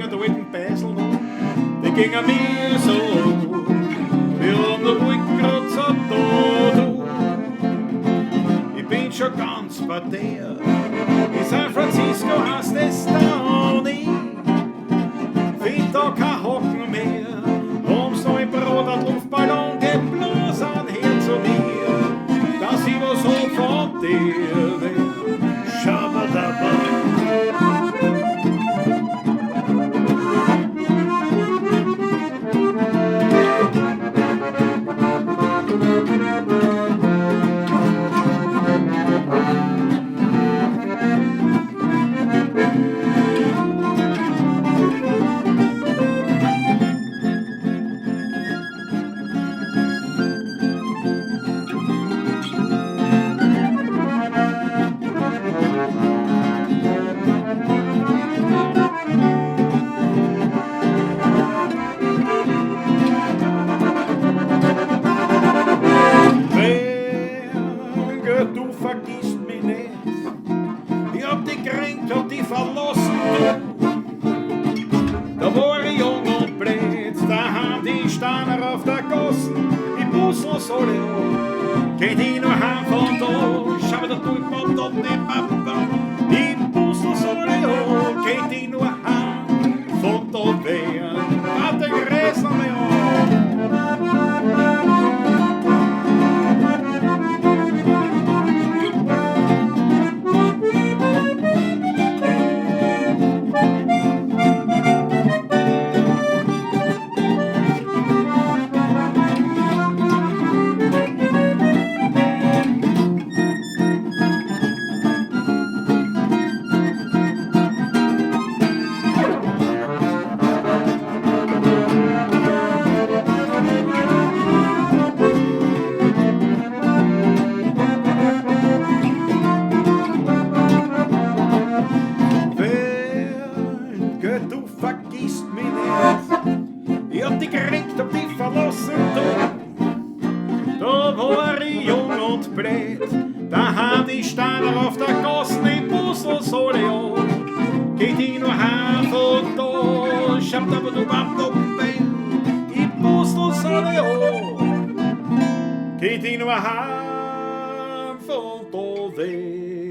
gingen de witte pijsel nog. Die gingen meer zo. Wir haben de Wickert so dood. Ich bin schon ganz bei dir. In San Francisco hast es da nie. Find da kein Hocken mehr. Kommst noch im Brot, ein Luftballon, geh bloß anher zu mir. Dass ich was so von dir will. Schabadabba. Du vergisst mich nicht. Ich hab dich gekränkt und dich verlassen. Da war ich jung und blöd, da haben die Steiner auf der Gassen. Ich muss noch so leer, geht ich nur heim von da. Schau da durch und nicht Papa. Ich muss noch so leer, geht ich nur heim von da weg. Warte, ich reiß noch mehr an. Du vergisst mich nicht. Ich hab dich gekränkt, hab dich verlassen, du. Da war ich jung und blöd. Da haben die Steiner auf der Gassen im Bussel so leer. Geht ich nur heim von da. Schaut aber du bam du bam. Im Bussel so leer. Geht ich nur heim von da weg.